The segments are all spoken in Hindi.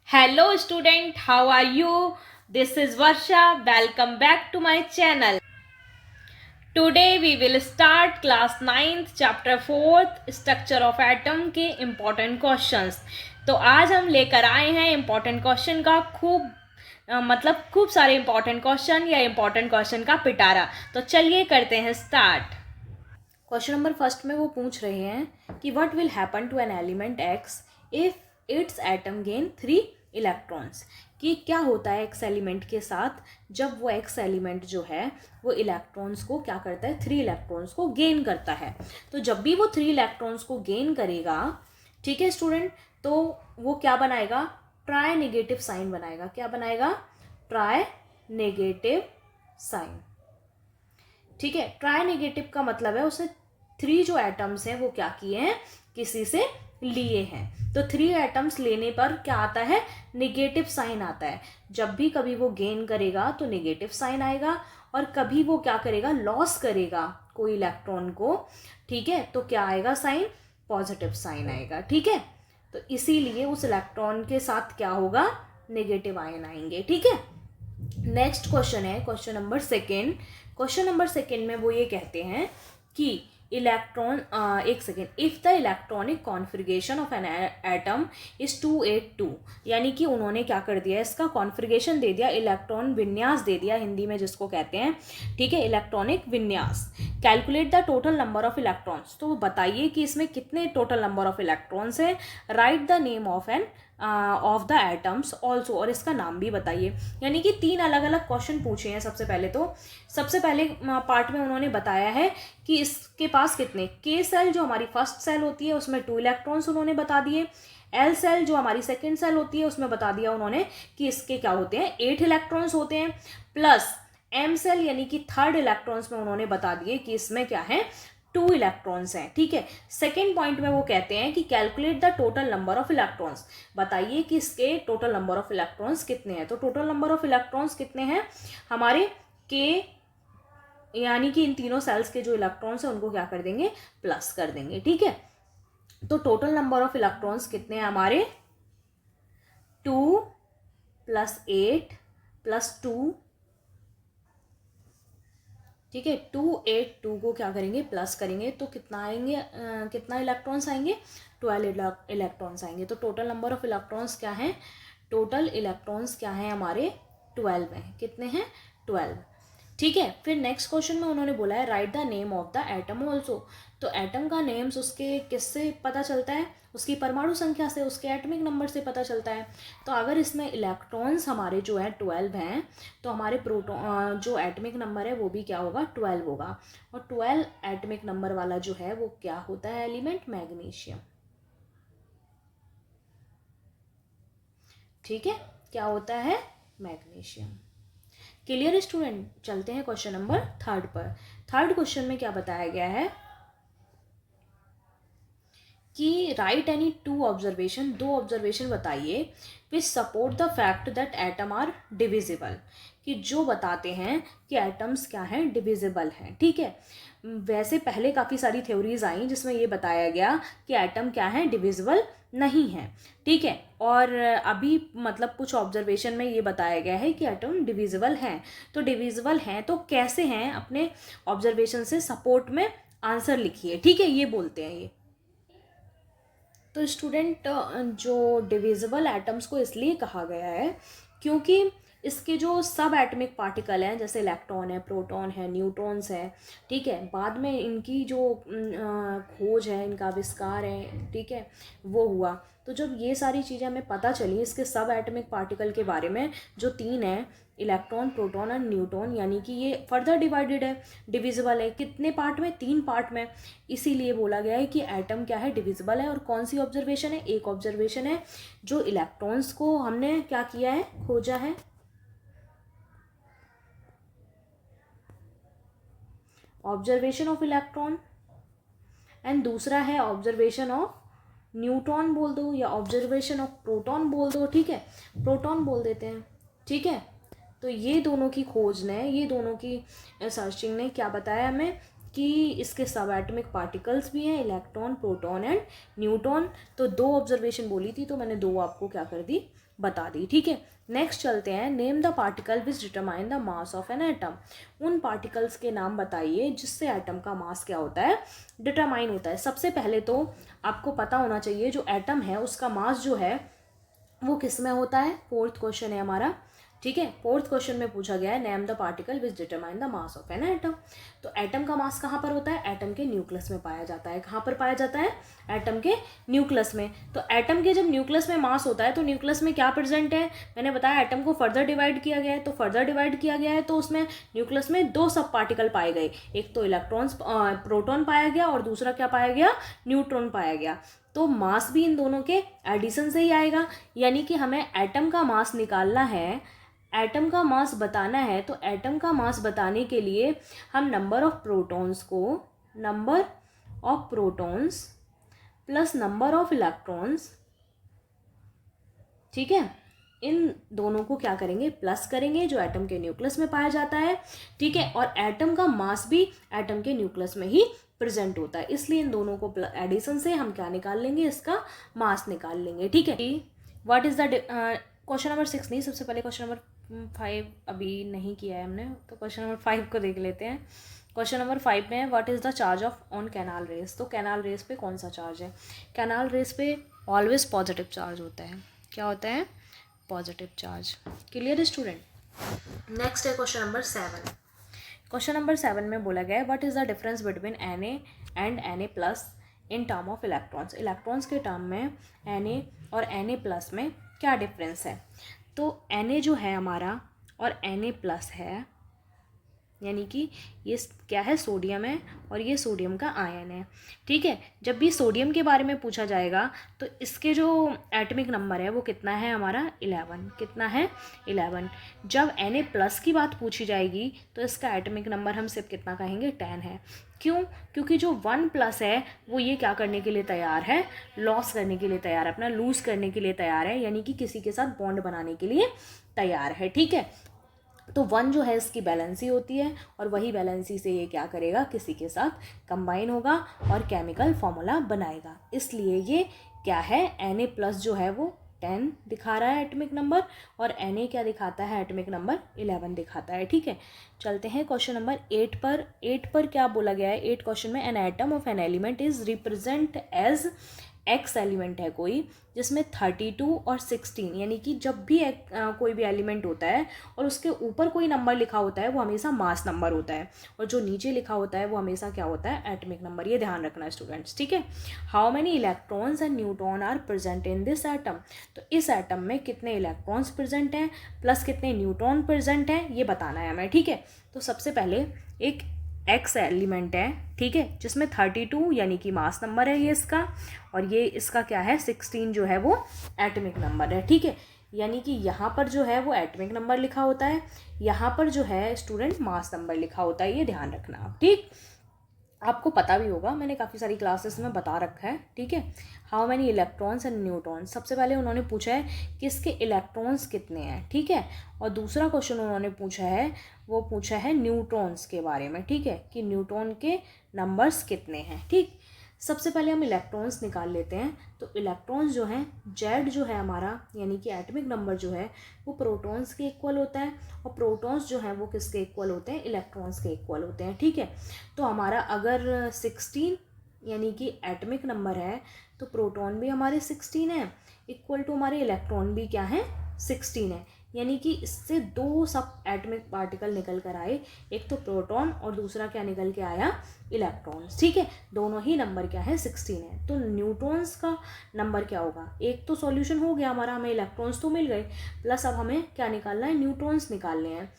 Hello student, how are you? This is Varsha. Welcome back to my channel. Today we will start class 9th chapter 4th structure of atom के important questions. तो आज हम लेकर आए हैं important question का खूब सारे important question या important question का पिटारा. तो चलिए करते हैं start. क्वेश्चन नंबर फर्स्ट में वो पूछ रहे हैं कि what will happen to an element X if its atom gain 3 electrons, कि क्या होता है एक्स एलिमेंट के साथ जब वो एक्स एलिमेंट जो है वो इलेक्ट्रॉन्स को क्या करता है, 3 इलेक्ट्रॉन्स को गेन करता है. तो जब भी वो 3 इलेक्ट्रॉन्स को गेन करेगा, ठीक है स्टूडेंट, तो वो क्या बनाएगा, ट्राई नेगेटिव साइन बनाएगा. क्या बनाएगा, ट्राई नेगेटिव साइन. ठीक है, ट्राई नेगेटिव का मतलब है उसने 3 जो एटम्स हैं वो क्या किए हैं, किसी से लिए हैं. तो 3 एटम्स लेने पर क्या आता है, नेगेटिव साइन आता है. जब भी कभी वो गेन करेगा तो नेगेटिव साइन आएगा, और कभी वो क्या करेगा, लॉस करेगा कोई इलेक्ट्रॉन को, ठीक है, तो क्या आएगा साइन, पॉजिटिव साइन आएगा. ठीक है, तो इसीलिए उस इलेक्ट्रॉन के साथ क्या होगा, नेगेटिव आयन आएंगे. ठीक है, नेक्स्ट क्वेश्चन है question number second. Question number second में वो ये कहते हैं कि इलेक्ट्रॉन एक second, if the electronic configuration of an atom is 282, यानी कि उन्होंने क्या कर दिया, इसका कॉन्फ़िगरेशन दे दिया, इलेक्ट्रॉन विन्यास दे दिया हिंदी में जिसको कहते हैं. ठीक है, इलेक्ट्रॉनिक विन्यास. Calculate the total number of electrons, तो बताइए कि इसमें कितने टोटल नंबर ऑफ इलेक्ट्रॉन्स हैं. Write the name of an of the atoms also, और इसका नाम भी बताइए. यानी कि 3 अलग अलग क्वेश्चन पूछे हैं. सबसे पहले पार्ट में उन्होंने बताया है कि इसके पास कितने, के सेल जो हमारी फर्स्ट सेल होती है उसमें 2 इलेक्ट्रॉन्स उन्होंने बता दिए. एल सेल जो हमारी सेकेंड सेल होती है उसमें बता दिया उन्होंने कि इसके क्या होते हैं, 8 इलेक्ट्रॉन्स होते हैं. प्लस एम सेल यानी कि थर्ड इलेक्ट्रॉन्स में उन्होंने बता दिए कि इसमें क्या है, 2 इलेक्ट्रॉन्स हैं. ठीक है, सेकेंड पॉइंट में वो कहते हैं कि calculate the total number of electrons, बताइए कि इसके टोटल नंबर ऑफ इलेक्ट्रॉन्स कितने हैं. तो टोटल नंबर ऑफ इलेक्ट्रॉन्स कितने हैं हमारे, के यानी कि इन तीनों सेल्स के जो इलेक्ट्रॉन्स हैं उनको क्या कर देंगे, प्लस कर देंगे. ठीक है, तो टोटल नंबर ऑफ इलेक्ट्रॉन्स कितने हैं हमारे, 2 + 8 + 2. ठीक है, 2 8 2 को क्या करेंगे, प्लस करेंगे तो कितना आएंगे, कितना इलेक्ट्रॉन्स आएंगे, 12 इलेक्ट्रॉन्स आएंगे. तो टोटल नंबर ऑफ इलेक्ट्रॉन्स क्या है, टोटल इलेक्ट्रॉन्स क्या है हमारे, 12 हैं. कितने हैं, 12. ठीक है, फिर नेक्स्ट क्वेश्चन में उन्होंने बोला है right the name of the atom also. तो एटम का नेम्स उसके किससे पता चलता है, उसकी परमाणु संख्या से, उसके एटमिक नंबर से पता चलता है. तो अगर इसमें इलेक्ट्रॉन्स हमारे जो है 12 हैं, तो हमारे प्रोटॉन जो एटमिक नंबर है वो भी क्या होगा, 12 होगा. और 12 एटमिक नंबर वाला जो है वो क्या होता है एलिमेंट, मैग्नीशियम. ठीक है, क्या होता है, मैग्नीशियम. क्लियर स्टूडेंट, चलते हैं क्वेश्चन नंबर थर्ड पर. थर्ड क्वेश्चन में क्या बताया गया है कि राइट एनी 2 ऑब्जर्वेशन, 2 ऑब्जर्वेशन बताइए which support the fact that atom are divisible, कि जो बताते हैं कि एटम्स क्या हैं, डिविजिबल हैं. ठीक है, वैसे पहले काफ़ी सारी थ्योरीज आई जिसमें ये बताया गया कि एटम क्या है, डिविजिबल नहीं है. ठीक है, और अभी मतलब कुछ ऑब्जर्वेशन में ये बताया गया है कि एटम डिविजिबल हैं. तो डिविजिबल हैं तो कैसे हैं, अपने ऑब्जर्वेशन से सपोर्ट में आंसर लिखिए. ठीक है, ये बोलते हैं ये. तो स्टूडेंट, जो डिविजिबल एटम्स को इसलिए कहा गया है क्योंकि इसके जो सब एटमिक पार्टिकल हैं, जैसे इलेक्ट्रॉन है, प्रोटॉन है, न्यूट्रॉन्स है, ठीक है, बाद में इनकी जो खोज है, इनका आविष्कार है, ठीक है, वो हुआ. तो जब ये सारी चीज़ें हमें पता चली इसके सब एटमिक पार्टिकल के बारे में, जो 3 हैं, इलेक्ट्रॉन, प्रोटॉन और न्यूट्रॉन, यानी कि ये फर्दर डिवाइडेड है, डिविजिबल है. कितने पार्ट में, 3 पार्ट में. इसीलिए बोला गया है कि एटम क्या है, डिविजिबल है. और कौन सी ऑब्जर्वेशन है, एक ऑब्जर्वेशन है जो इलेक्ट्रॉन्स को हमने क्या किया है, खोजा है, ऑब्जर्वेशन ऑफ इलेक्ट्रॉन. एंड दूसरा है ऑब्जर्वेशन ऑफ न्यूट्रॉन बोल दो, या ऑब्जर्वेशन ऑफ प्रोटॉन बोल दो. ठीक है, प्रोटॉन बोल देते हैं. ठीक है, तो ये दोनों की खोज ने, ये दोनों की सर्चिंग ने क्या बताया हमें कि इसके सब एटमिक पार्टिकल्स भी हैं, इलेक्ट्रॉन, प्रोटॉन एंड न्यूट्रॉन. तो 2 ऑब्जर्वेशन बोली थी तो मैंने 2 आपको क्या कर दी, बता दी, ठीक है। नेक्स्ट चलते हैं, name the particle which determine the mass of an atom. उन पार्टिकल्स के नाम बताइए जिससे एटम का मास क्या होता है, डिटरमाइन होता है। सबसे पहले तो आपको पता होना चाहिए जो एटम है उसका मास जो है वो किस में होता है। फोर्थ क्वेश्चन है हमारा, ठीक है। फोर्थ क्वेश्चन में पूछा गया है name the particle which determine the mass of an atom. तो एटम का मास कहाँ पर होता है, एटम के न्यूक्लियस में पाया जाता है। कहाँ पर पाया जाता है, एटम के न्यूक्लियस में। तो एटम के जब न्यूक्लियस में मास होता है तो न्यूक्लियस में क्या प्रेजेंट है, मैंने बताया एटम को फर्दर डिवाइड किया गया है। तो फर्दर डिवाइड किया गया है तो उसमें न्यूक्लियस में दो सब पार्टिकल पाए गए, एक तो इलेक्ट्रॉन्स प्रोटॉन पाया गया और दूसरा क्या पाया गया, न्यूट्रॉन पाया गया। तो मास भी इन दोनों के एडिशन से ही आएगा, यानी कि हमें एटम का मास निकालना है, एटम का मास बताना है। तो एटम का मास बताने के लिए हम नंबर ऑफ प्रोटॉन्स को, number of protons plus number of electrons, ठीक है, इन दोनों को क्या करेंगे, प्लस करेंगे, जो एटम के न्यूक्लियस में पाया जाता है, ठीक है। और एटम का मास भी एटम के न्यूक्लियस में ही प्रेजेंट होता है, इसलिए इन दोनों को एडिशन से हम क्या निकाल लेंगे, इसका मास निकाल लेंगे, ठीक है। What is the question number 6 नहीं, सबसे पहले क्वेश्चन नंबर 5 अभी नहीं किया है हमने, तो क्वेश्चन नंबर 5 को देख लेते हैं। क्वेश्चन नंबर 5 में what is the charge of on canal rays. तो कैनाल रेस पे कौन सा चार्ज है, कैनाल रेस पे ऑलवेज पॉजिटिव चार्ज होता है। क्या होता है, positive charge. Clear student. Next है क्वेश्चन नंबर 7। क्वेश्चन नंबर 7 में बोला गया है what is the difference between Na and Na plus in term of electrons. Electrons के टर्म में Na और Na प्लस में क्या डिफरेंस है। तो Na जो है हमारा और Na प्लस है, यानी कि ये क्या है, सोडियम है और ये सोडियम का आयन है, ठीक है। जब भी सोडियम के बारे में पूछा जाएगा तो इसके जो एटॉमिक नंबर है वो कितना है हमारा, 11। कितना है, 11। जब Na प्लस की बात पूछी जाएगी तो इसका एटॉमिक नंबर हम सिर्फ कितना कहेंगे, 10 है। क्यों, क्योंकि जो 1 प्लस है वो ये क्या करने के लिए तैयार है, लॉस करने के लिए तैयार है, अपना लूज़ करने के लिए तैयार है, यानी कि किसी के साथ बॉन्ड बनाने के लिए तैयार है, ठीक है। तो 1 जो है इसकी बैलेंसी होती है और वही बैलेंसी से ये क्या करेगा, किसी के साथ कंबाइन होगा और केमिकल फॉर्मूला बनाएगा। इसलिए ये क्या है, Na प्लस जो है वो 10 दिखा रहा है एटॉमिक नंबर और Na क्या दिखाता है, एटॉमिक नंबर 11 दिखाता है, ठीक है। चलते हैं क्वेश्चन नंबर 8 पर। 8 पर क्या बोला गया है, 8 क्वेश्चन में an atom of an element is represent as X element है कोई जिसमें 32 और 16, यानी कि जब भी कोई भी एलिमेंट होता है और उसके ऊपर कोई नंबर लिखा होता है वो हमेशा मास नंबर होता है और जो नीचे लिखा होता है वो हमेशा क्या होता है, एटॉमिक नंबर। ये ध्यान रखना है स्टूडेंट्स, ठीक है। How many electrons and neutron are present in this atom. तो इस एटम में कितने इलेक्ट्रॉन्स प्रेजेंट हैं प्लस कितने न्यूट्रॉन प्रेजेंट हैं, ये बताना है हमें, ठीक है। तो सबसे पहले एक एक्स एलिमेंट है, ठीक है, जिसमें 32 यानी कि मास नंबर है ये इसका, और ये इसका क्या है, 16 जो है वो एटॉमिक नंबर है, ठीक है। यानी कि यहाँ पर जो है वो एटॉमिक नंबर लिखा होता है, यहाँ पर जो है स्टूडेंट मास नंबर लिखा होता है, ये ध्यान रखना आप, ठीक। आपको पता भी होगा, मैंने काफ़ी सारी क्लासेस में बता रखा है, ठीक है। How many electrons and neutrons, सबसे पहले उन्होंने पूछा है कि इसके इलेक्ट्रॉन्स कितने हैं, ठीक है। और दूसरा क्वेश्चन उन्होंने पूछा है, वो पूछा है न्यूट्रॉन्स के बारे में, ठीक है, कि न्यूट्रॉन के नंबर्स कितने हैं, ठीक। सबसे पहले हम इलेक्ट्रॉन्स निकाल लेते हैं। तो इलेक्ट्रॉन्स जो हैं, जेड जो है हमारा, यानी कि एटॉमिक नंबर जो है वो प्रोटॉन्स के इक्वल होता है और प्रोटॉन्स जो हैं वो किसके इक्वल होते हैं, इलेक्ट्रॉन्स के इक्वल होते हैं, ठीक है। तो हमारा अगर 16 यानी कि एटॉमिक नंबर है तो प्रोटॉन भी हमारे 16 है, इक्वल टू हमारे इलेक्ट्रॉन भी क्या है, 16 है। यानी कि इससे दो सब एटॉमिक पार्टिकल निकल कर आए, एक तो प्रोटॉन और दूसरा क्या निकल के आया, इलेक्ट्रॉन्स, ठीक है। दोनों ही नंबर क्या है, 16 है। तो न्यूट्रॉन्स का नंबर क्या होगा, एक तो सॉल्यूशन हो गया हमारा, हमें इलेक्ट्रॉन्स तो मिल गए, प्लस अब हमें क्या निकालना है, न्यूट्रॉन्स निकालने हैं।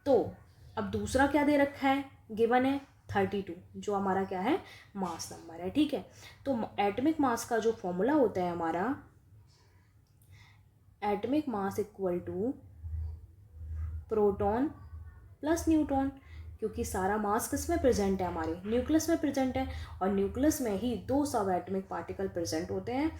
तो अब दूसरा क्या दे रखा है, गिवन है 32 जो हमारा क्या है, मास नंबर है, ठीक है। तो एटॉमिक मास का जो फॉर्मूला होता है हमारा, atomic mass equal to proton plus neutron, क्योंकि सारा मास किस में प्रेजेंट है, हमारे न्यूक्लियस में प्रेजेंट है और न्यूक्लियस में ही दो सब एटॉमिक पार्टिकल प्रेजेंट होते हैं,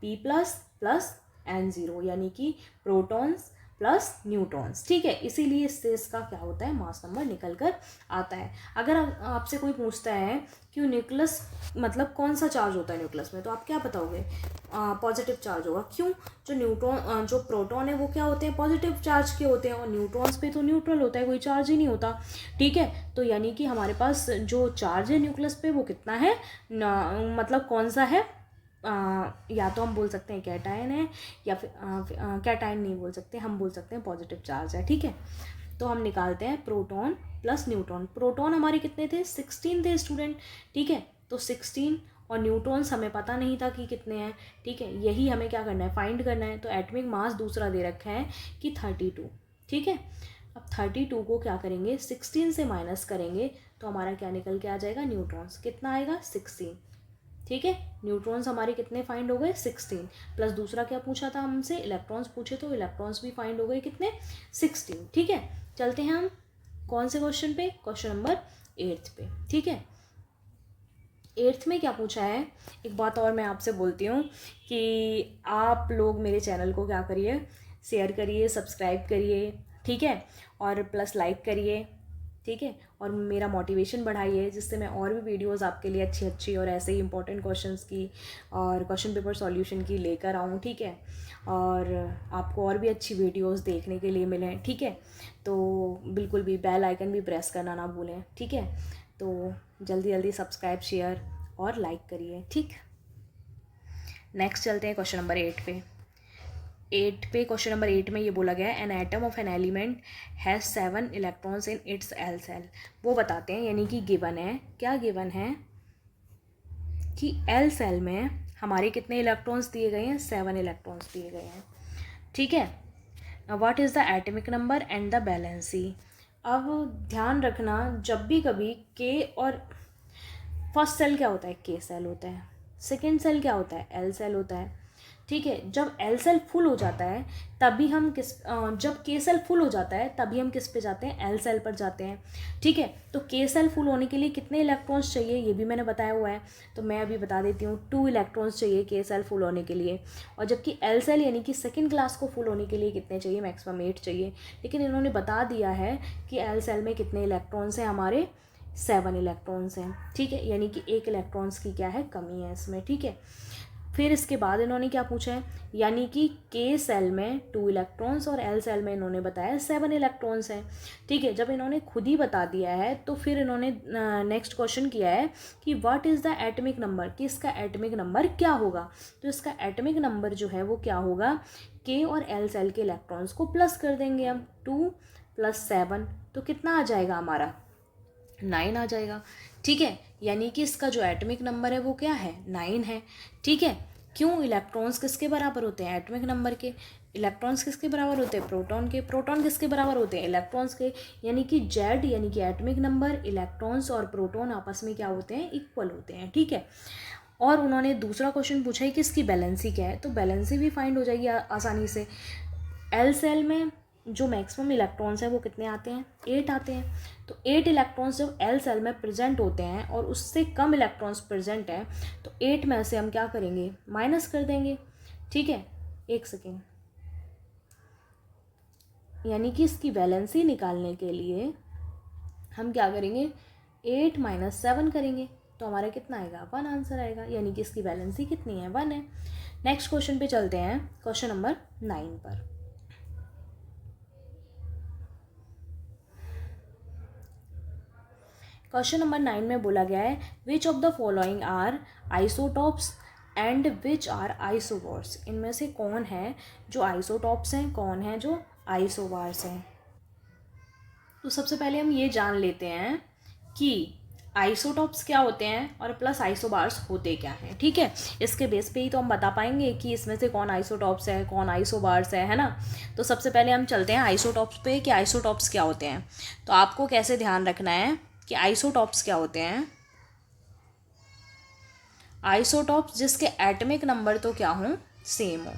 P प्लस प्लस N0, यानी कि प्रोटॉन्स प्लस न्यूट्रॉन्स, ठीक है। इसीलिए इससे इसका क्या होता है, मास नंबर निकल कर आता है। अगर आपसे कोई पूछता है कि न्यूक्लियस मतलब कौन सा चार्ज होता है न्यूक्लियस में, तो आप क्या बताओगे, पॉजिटिव चार्ज होगा। क्यों, जो प्रोटॉन है वो क्या होते हैं, पॉजिटिव चार्ज के होते हैं, और न्यूट्रॉन्स पे तो न्यूट्रल होता है, कोई चार्ज ही नहीं होता, ठीक है। तो यानी कि हमारे पास जो चार्ज है न्यूक्लियस पे वो कितना है, मतलब कौन सा है, या तो हम बोल सकते हैं कैटायन है, या फिर कैटायन नहीं बोल सकते, हम बोल सकते हैं पॉजिटिव चार्ज है, ठीक है। तो हम निकालते हैं प्रोटॉन प्लस न्यूट्रॉन। प्रोटॉन हमारे कितने थे, 16 थे स्टूडेंट, ठीक है। तो 16 और न्यूट्रॉन्स हमें पता नहीं था कि कितने हैं, ठीक है। यही हमें क्या करना है, फाइंड करना है। तो एटॉमिक मास दूसरा दे रखा है कि 32, ठीक है। अब 32 को क्या करेंगे, 16 से माइनस करेंगे तो हमारा क्या निकल के आ जाएगा, न्यूट्रॉन्स कितना आएगा, 16, ठीक है। न्यूट्रॉन्स हमारे कितने फाइंड हो गए, 16, प्लस दूसरा क्या पूछा था हमसे, इलेक्ट्रॉन्स पूछे, तो इलेक्ट्रॉन्स भी फाइंड हो गए कितने, 16, ठीक है। चलते हैं हम कौन से क्वेश्चन पे, क्वेश्चन नंबर 8 पे, ठीक है। 8th में क्या पूछा है, एक बात और मैं आपसे बोलती हूँ कि आप लोग मेरे चैनल को क्या करिए, शेयर करिए, सब्सक्राइब करिए, ठीक है, और प्लस लाइक करिए, ठीक है, और मेरा मोटिवेशन बढ़ाइए, जिससे मैं और भी वीडियोस आपके लिए अच्छी अच्छी और ऐसे ही इंपॉर्टेंट क्वेश्चंस की और क्वेश्चन पेपर सॉल्यूशन की लेकर आऊँ, ठीक है, और आपको और भी अच्छी वीडियोस देखने के लिए मिलें, ठीक है। तो बिल्कुल भी बेल आइकन भी प्रेस करना ना भूलें, ठीक है। तो जल्दी जल्दी सब्सक्राइब, शेयर और लाइक करिए, ठीक। नेक्स्ट चलते हैं क्वेश्चन नंबर 8 पे। क्वेश्चन नंबर 8 में ये बोला गया है, an atom of an element has 7 electrons in its L shell. वो बताते हैं, यानी कि गिवन है, क्या गिवन है कि एल सेल में हमारे कितने इलेक्ट्रॉन्स दिए गए हैं, 7 इलेक्ट्रॉन्स दिए गए हैं, ठीक है। What is the atomic number and the valency. अब ध्यान रखना, जब भी कभी के और फर्स्ट सेल क्या होता है, के सेल होता है, सेकेंड सेल क्या होता है, एल सेल होता है, ठीक है। जब एल सेल फुल हो जाता है तभी हम जब के सेल फुल हो जाता है तभी हम किस पे जाते हैं, एल सेल पर जाते हैं, ठीक है। तो के सेल फुल होने के लिए कितने इलेक्ट्रॉन्स चाहिए, ये भी मैंने बताया हुआ है, तो मैं अभी बता देती हूँ, 2 इलेक्ट्रॉन्स चाहिए के सेल फुल होने के लिए। और जबकि एल सेल यानी कि सेकेंड क्लास को फुल होने के लिए कितने चाहिए, मैक्सिमम 8 चाहिए। लेकिन इन्होंने बता दिया है कि एल सेल में कितने इलेक्ट्रॉन्स हैं, हमारे 7 इलेक्ट्रॉन्स हैं, ठीक है। यानी कि 1 इलेक्ट्रॉन्स की क्या है, कमी है इसमें, ठीक है। फिर इसके बाद इन्होंने क्या पूछा है, यानी कि के सेल में 2 इलेक्ट्रॉन्स और एल सेल में इन्होंने बताया 7 इलेक्ट्रॉन्स हैं, ठीक है। जब इन्होंने खुद ही बता दिया है तो फिर इन्होंने नेक्स्ट क्वेश्चन किया है कि what is the atomic number, कि इसका एटॉमिक नंबर क्या होगा। तो इसका एटॉमिक नंबर जो है वो क्या होगा, के और एल सेल के इलेक्ट्रॉन्स को प्लस कर देंगे हम, 2 + 7 तो कितना आ जाएगा हमारा, 9 आ जाएगा, ठीक है। यानी कि इसका जो एटॉमिक नंबर है वो क्या है, 9 है, ठीक है। क्यों, इलेक्ट्रॉन्स किसके बराबर होते हैं, एटॉमिक नंबर के। इलेक्ट्रॉन्स किसके बराबर होते हैं, प्रोटॉन के। प्रोटॉन किसके बराबर होते हैं, इलेक्ट्रॉन्स के। यानी कि जेड यानी कि एटॉमिक नंबर, इलेक्ट्रॉन्स और प्रोटॉन आपस में क्या होते हैं, इक्वल होते हैं, ठीक है। और उन्होंने दूसरा क्वेश्चन पूछा है कि इसकी बैलेंसी क्या है, तो बैलेंसी भी फाइंड हो जाएगी आसानी से। एल सेल में जो मैक्सिमम इलेक्ट्रॉन्स हैं वो कितने आते हैं, 8 आते हैं। तो 8 इलेक्ट्रॉन्स जब एल सेल में प्रेजेंट होते हैं और उससे कम इलेक्ट्रॉन्स प्रेजेंट हैं, तो 8 में से हम क्या करेंगे, माइनस कर देंगे, ठीक है। एक सेकेंड, यानी कि इसकी वैलेंसी निकालने के लिए हम क्या करेंगे, 8 - 7 करेंगे, तो हमारा कितना आएगा, 1 आंसर आएगा। यानी कि इसकी वैलेंसी कितनी है, 1 है। नेक्स्ट क्वेश्चन पे चलते हैं, क्वेश्चन नंबर 9 पर। क्वेश्चन नंबर 9 में बोला गया है, which of the following are isotopes and which are isobars. इनमें से कौन है जो आइसोटॉप्स हैं, कौन है जो आइसोबार्स हैं। तो सबसे पहले हम ये जान लेते हैं कि आइसोटॉप्स क्या होते हैं और प्लस आइसोबार्स होते क्या हैं, ठीक है। इसके बेस पे ही तो हम बता पाएंगे कि इसमें से कौन आइसोटॉप्स है, कौन आइसोबार्स है ना। तो सबसे पहले हम चलते हैं आइसोटॉप्स पे कि आइसोटॉप्स क्या होते हैं। तो आपको कैसे ध्यान रखना है कि आइसोटॉप्स क्या होते हैं। आइसोटॉप्स जिसके एटॉमिक नंबर तो क्या हो, सेम हो,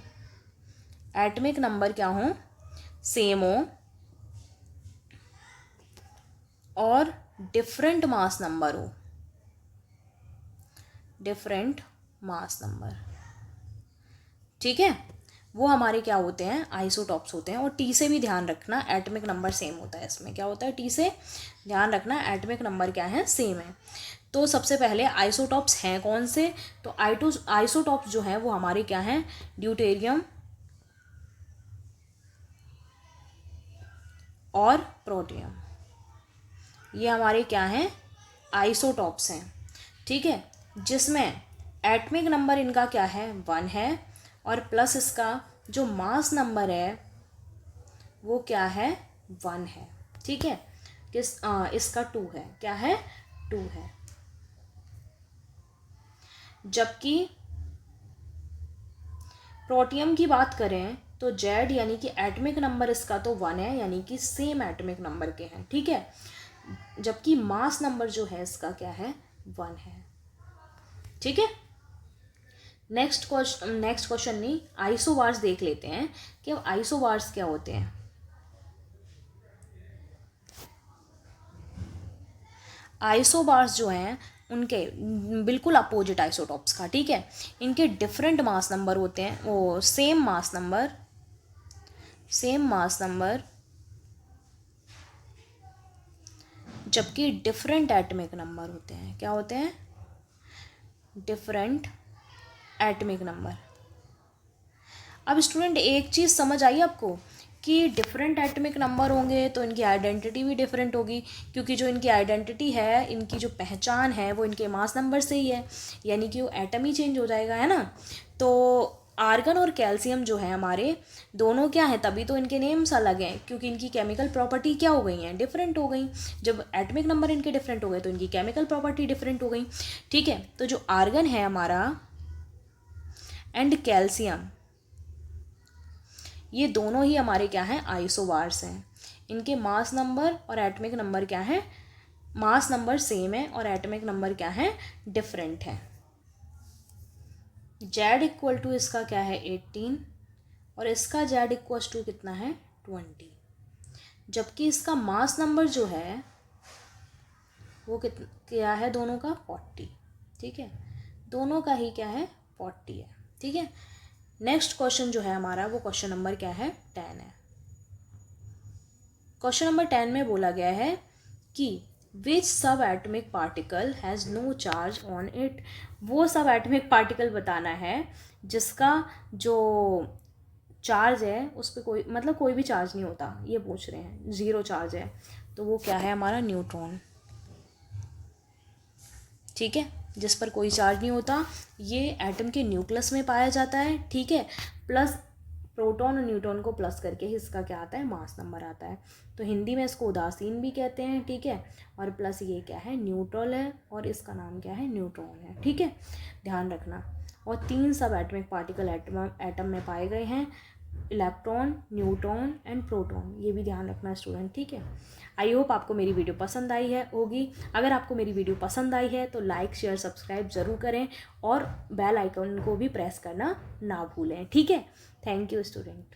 एटॉमिक नंबर क्या हो, सेम हो, और डिफरेंट मास नंबर हो, डिफरेंट मास नंबर, ठीक है। वो हमारे क्या होते हैं, आइसोटॉप्स होते हैं। और टी से भी ध्यान रखना, एटॉमिक नंबर सेम होता है इसमें। क्या होता है, टी से ध्यान रखना, एटॉमिक नंबर क्या है, सेम है। तो सबसे पहले आइसोटॉप्स हैं कौन से, तो आइसोटॉप्स जो हैं वो हमारे क्या हैं, ड्यूटेरियम और प्रोटियम, ये हमारे क्या हैं, आइसोटॉप्स हैं। ठीक है, जिसमें एटॉमिक नंबर इनका क्या है, 1 है, और प्लस इसका जो मास नंबर है वो क्या है, 1 है। ठीक है, इसका 2 है, क्या है, 2 है। जबकि प्रोटियम की बात करें तो जेड यानी कि एटॉमिक नंबर इसका तो 1 है, यानी कि सेम एटॉमिक नंबर के हैं। ठीक है, जबकि मास नंबर जो है इसका क्या है, 1 है। ठीक है, नेक्स्ट क्वेश्चन नहीं, आइसोबार्स देख लेते हैं कि अब आइसोबार्स क्या होते हैं। आइसोबार्स जो हैं उनके बिल्कुल अपोजिट आइसोटॉप्स का। ठीक है, इनके डिफरेंट मास नंबर होते हैं, वो सेम मास नंबर जबकि डिफरेंट एटॉमिक नंबर होते हैं। क्या होते हैं, डिफरेंट एटॉमिक नंबर। अब स्टूडेंट एक चीज़ समझ आई आपको कि डिफरेंट एटॉमिक नंबर होंगे तो इनकी आइडेंटिटी भी डिफरेंट होगी, क्योंकि जो इनकी आइडेंटिटी है, इनकी जो पहचान है वो इनके मास नंबर से ही है, यानी कि वो एटम ही चेंज हो जाएगा, है ना। तो आर्गन और कैल्शियम जो है हमारे दोनों क्या है, तभी तो इनके नेम्स अलग हैं, क्योंकि इनकी केमिकल प्रॉपर्टी क्या हो गई हैं, डिफरेंट हो गई। जब एटॉमिक नंबर इनके डिफरेंट हो गए तो इनकी केमिकल प्रॉपर्टी डिफरेंट हो गई। ठीक है, तो जो आर्गन है हमारा एंड कैल्शियम, ये दोनों ही हमारे क्या हैं, आइसोबार्स हैं। इनके मास नंबर और एटॉमिक नंबर क्या है, मास नंबर सेम है और एटॉमिक नंबर क्या है, डिफरेंट है। जेड इक्वल टू इसका क्या है, 18, और इसका जेड इक्वल टू कितना है, 20। जबकि इसका मास नंबर जो है वो क्या है, दोनों का 40। ठीक है, दोनों का ही क्या है, 40 है। ठीक है, नेक्स्ट क्वेश्चन जो है हमारा वो क्वेश्चन नंबर क्या है, 10 है। क्वेश्चन नंबर 10 में बोला गया है कि which sub atomic particle has no charge on it. वो सब एटॉमिक पार्टिकल बताना है जिसका जो चार्ज है उस पर कोई मतलब कोई भी चार्ज नहीं होता, ये पूछ रहे हैं, ज़ीरो चार्ज है। तो वो क्या है, हमारा न्यूट्रॉन। ठीक है, जिस पर कोई चार्ज नहीं होता, ये एटम के न्यूक्लियस में पाया जाता है। ठीक है, प्लस प्रोटॉन और न्यूट्रॉन को प्लस करके ही इसका क्या आता है, मास नंबर आता है। तो हिंदी में इसको उदासीन भी कहते हैं। ठीक है, और प्लस ये क्या है, न्यूट्रल है, और इसका नाम क्या है, न्यूट्रॉन है। ठीक है, ध्यान रखना। और 3 सब एटॉमिक पार्टिकल एटम में पाए गए हैं, इलेक्ट्रॉन, न्यूट्रॉन एंड प्रोटॉन, ये भी ध्यान रखना स्टूडेंट। ठीक है, आई होप आपको मेरी वीडियो पसंद आई है होगी। अगर आपको मेरी वीडियो पसंद आई है तो लाइक शेयर सब्सक्राइब ज़रूर करें और बेल आइकन को भी प्रेस करना ना भूलें। ठीक है, थैंक यू स्टूडेंट।